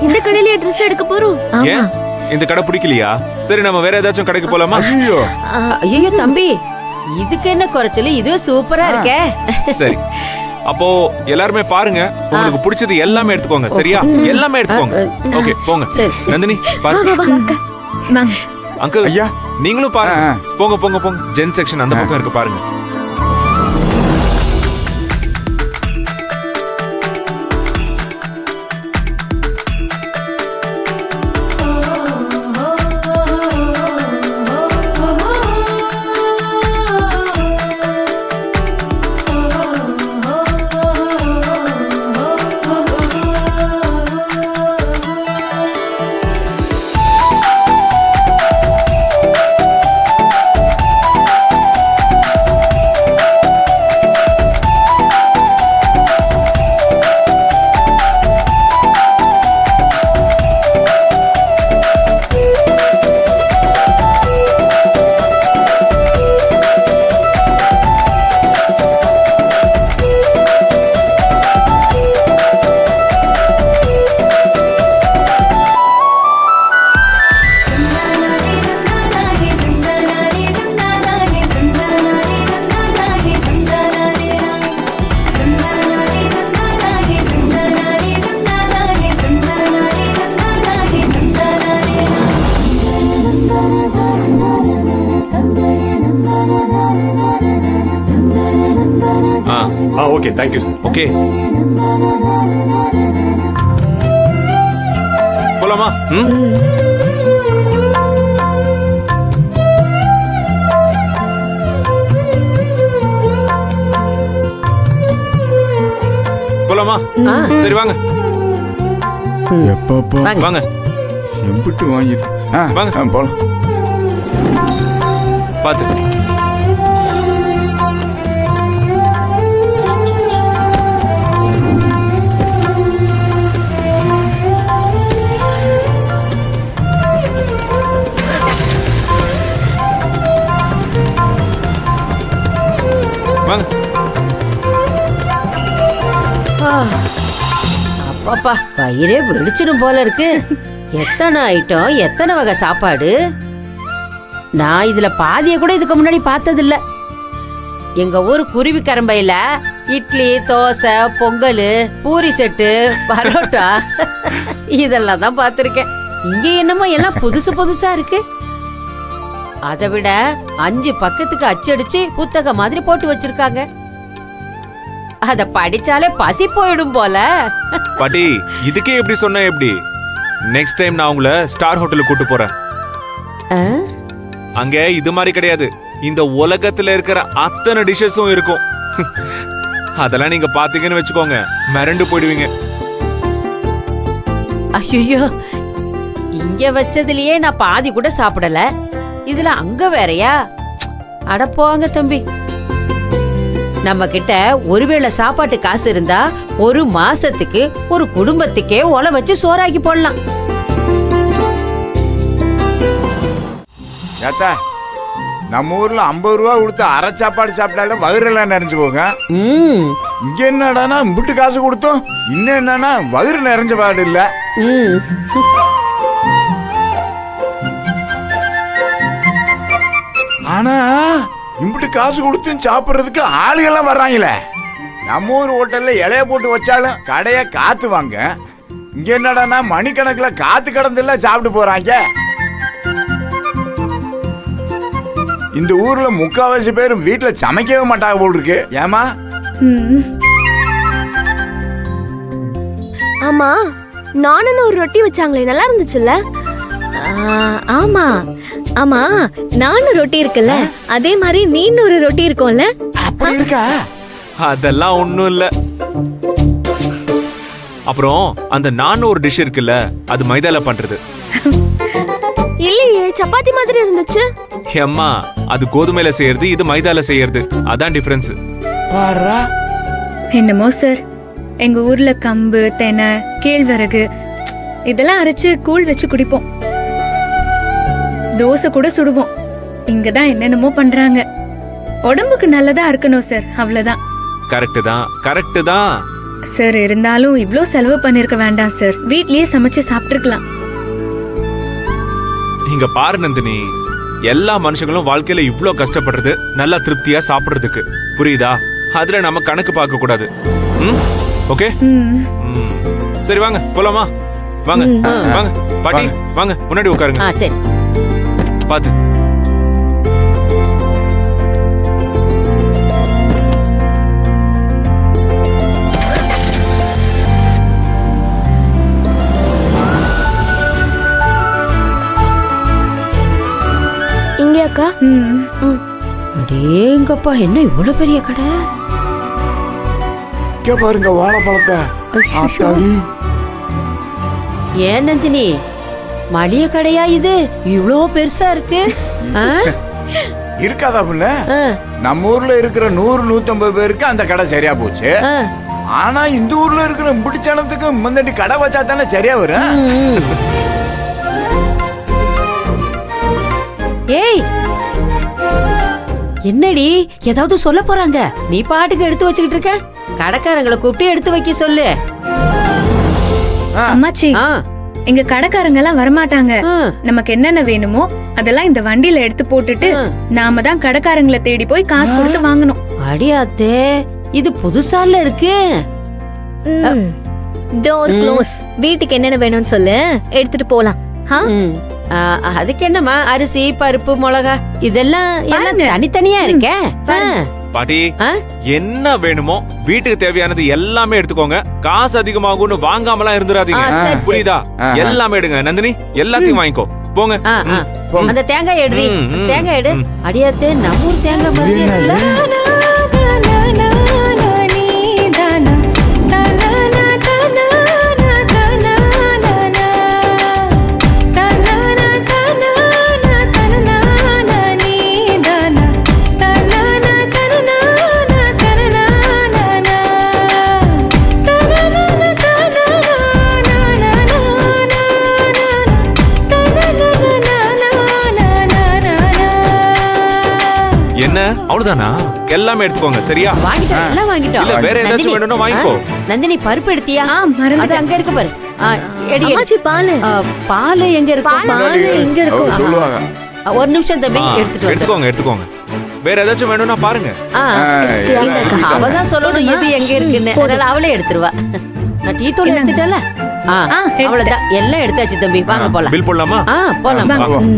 இந்த கடையில ட்ரெஸ் எடுக்க போறோம். ஏன் இந்த கடை பிடிக்கலையா? சரி நம்ம வேற ஏதாச்சும் கடைக்கு போலாமா? ஐயோ தம்பி, இதுக்கு என்ன குறைச்சல? இதுவே சூப்பரா இருக்கே. சரி அப்போ எல்லாருமே பாருங்க, உங்களுக்கு பிடிச்சது எல்லாமே எடுத்துக்கோங்க. சரியா? எல்லாமே எடுத்துக்கோங்க. ஓகே போங்க. நந்தினி பாருங்க. அங்கிள் ஐயா நீங்களும் பாருங்க. போங்க போங்க போங்க. ஜென் செக்ஷன் அந்த பக்கம் இருக்கு பாருங்க. Okay thank you sir. Okay போலாமா? போலாமா? சரி வாங்க. எப்பப்பா வாங்க. எம்பிட்டு வாங்கிட்டு வாங்க போலாம். பாத்து அப்பாப்பா, வயிறே வெளிச்சிடும் போல இருக்கு. எத்தனை ஐட்டம், எத்தனை வகை சாப்பாடு. நான் இதுல பாதிய கூட இதுக்கு முன்னாடி பார்த்தது இல்ல. எங்க ஊர் குருவி கரம்பையில இட்லி, தோசை, பொங்கல், பூரி செட்டு, பரோட்டா இதெல்லாம் தான் பார்த்திருக்கேன். இங்க என்னமோ எல்லாம் புதுசு புதுசா இருக்கு. அதை விட 5 பக்கத்துக்கு அச்சடிச்சு புத்தகம் மாதிரி போட்டு வச்சிருக்காங்க. அத படிச்சாலே பசி போயிடும் போல. பாட்டி இதுக்கே எப்படி சொன்ன எப்படி? நெக்ஸ்ட் டைம் நான் உங்களை ஸ்டார் ஹோட்டலுக்கு கூட்டு போறேன். அங்க இது மாதிரி கிடையாது. இந்த உலகத்துல இருக்கிற அத்தனை டிஷஸும் இருக்கும். அதெல்லாம் நீங்க பாத்தீங்கன்னு வச்சுக்கோங்க, மிரண்டு போயிடுவீங்க. ஐயோ, இங்க வச்சதுலயே நான் பாதி கூட சாப்பிடல, இதுல அங்க வேறயா? அட போங்க தம்பி. நம்ம கிட்ட ஒருவேளை சாப்பாட்டு காசு இருந்தா ஒரு மாசத்துக்கு ஒரு குடும்பத்துக்கே ஒலை வச்சு சோறாக்கி போடலாம். நம்ம ஊர்ல 50 ரூபா கொடுத்து அரை சாப்பாடு சாப்பிட்டாலும் வயிறுலாம் நிறைஞ்சு போங்க. இங்க என்னடானா இம்பிட்டு காசு கொடுத்தோம், இன்னும் என்னன்னா வயிறு நிறைஞ்ச பாடு இல்ல. ஆனா இம்பிட்டு காசு கொடுத்து சாப்பிடுறதுக்கு ஆளுகள்லாம் வர்றாங்களே. நம்ம ஊர் ஹோட்டல்ல இலைய போட்டு வச்சாலும் கடைய காத்து வாங்க. இங்க என்னடானா மணிக்கணக்கில் காத்து கடந்துல சாப்பிட்டு போறாங்க. இந்த ஊர்ல 3/4 பேர் வீட்டுல சமைக்கவே மாட்டாங்க போல் இருக்கு. ஏமா? ஆமா, நானும் ஒரு ரொட்டி வச்சாங்களே, நல்லா இருந்துச்சுல்ல? ஆமா ஆமா, நானும் ரொட்டி இருக்குல்ல, அதே மாதிரி நீன்னு ஒரு ரொட்டி இருக்கும்ல. அப்படி இருக்கா? அதெல்லாம் ஒண்ணும் இல்ல. அப்புறம் அந்த நான் ஒரு டிஷ் இருக்குல்ல, அது மைதால பண்றது. இல்லையே, சப்பாத்தி மாதிரி இருந்துச்சு. அம்மா, அது கோதுமையில செய்யறது, இது மைதால செய்யறது. அதான் டிஃபரன்ஸ். என்னமோ சார், எங்க ஊர்ல கம்பு, தெனை, கேழ்வரகு இதெல்லாம் அரைச்சு கூழ் வச்சு குடிப்போம். தோசை கூட சுடுவோம். இங்கதான் என்னென்னமோ பண்றாங்க. உடம்புக்கு நல்லதா இருக்கணும் சார், அவ்வளவுதான். கரெக்ட் தான், கரெக்ட் தான். சார் இருந்தாலும் இவ்ளோ செலவு பண்ணிருக்க வேண்டாம் சார். வீட்லயே சமைச்சு சாப்பிட்டுருக்கலாம். இங்க பாரு நந்தினி, எல்லா மனுஷங்களும் வாழ்க்கையில இவ்ளோ கஷ்டப்படுறது நல்லா திருப்தியா சாப்பிடுறதுக்கு, புரியுதா? அதுல நம்ம கணக்கு பார்க்க கூடாது. ஓகே, சரி வாங்க போலாமா? வாங்க வாங்க பாட்டி, வாங்க முன்னாடி உட்காருங்க. சரி பாத்து. இங்கே அக்கா. அடேங்கப்பா, என்ன இவ்வளவு பெரிய கடை? இங்க பாருங்க வாழைப்பழத்தை. ஆத்தாடி. ஏன் நந்தினி, மளிகை கடையா இது? இவ்ளோ பெருசா இருக்கு. இருக்காதா புள்ள? நம்ம ஊர்ல இருக்கிற 100-150 பேருக்கு அந்த கடை சரியா போச்சு. ஆனா இந்த ஊர்ல இருக்கிற பிடிச்சனத்துக்கு முன்னாடி கடை வச்சா தானே சரியா வரும். ஏய், என்னடி ஏதாவது சொல்ல போறாங்க? நீ பாட்டுக்கு எடுத்து வச்சுக்கிட்டு இருக்க. கடைக்காரங்களை கூப்பிட்டு எடுத்து வைக்க சொல்லு. அம்மாச்சி, எங்க கடைக்காரங்க எல்லாம் வரமாட்டாங்க. நமக்கு என்னென்ன வேணுமோ அதெல்லாம் இந்த வண்டியில எடுத்து போட்டுட்டு நாம தான் கடைக்காரங்களை தேடி போய் காசு கொடுத்து வாங்கணும். அடியாத்தே, இது புதுசால இருக்கு. Door close. வீட்டுக்கு என்னென்ன வேணும்னு சொல்லு, எடுத்துட்டு போலாம். அதுக்கு என்னமா, அரிசி பருப்பு மிளகா இதெல்லாம் எல்லாம் தனித்தனியா இருக்கே. பாட்டி, என்ன வேணுமோ வீட்டுக்கு தேவையானது எல்லாமே எடுத்துக்கோங்க. காசு அதிகமாகும்னு வாங்காமலாம் இருந்துடாதீங்க, புரியுதா? எல்லாமே எடுங்க. நந்தினி, எல்லாத்தையும் வாங்கிக்கோ. போங்க. அந்த தேங்காய் எடுறி, தேங்காய் எடு. அடியாத்தே, நம்ம ஊர் தேங்காய் மாதிரி இல்ல. என்ன அவ்வளவுதானா? எல்லாமே எடுத்துக்கோங்க, சரியா? வாங்கிட்டோம், எல்லாம் வாங்கிட்டோம். இல்ல வேற ஏதாச்சும் வேணும்னா வாங்கிக்கோ. நந்தினி, பருப்பு எடுத்தியா? அது அங்க இருக்கு பாரு. அம்மாச்சி, பால். பால் எங்க இருக்கு? பால் எங்க இருக்கு? சொல்லுவாங்க. ஒரு நிமிஷம் தம்பி, எடுத்துட்டு எடுத்துக்கோங்க எடுத்துக்கோங்க. வேற ஏதாச்சும் வேணும்னா பாருங்க. அவதான் சொல்லணும் எது எங்க இருக்குன்னு. அதனால அவளே எடுத்துருவா. நான் டீ தூள் எடுத்துட்டல. அவ்வளவுதான், எல்லாம் எடுத்தாச்சு தம்பி. வாங்க போலாம். பில் போடலாமா? போலாம்.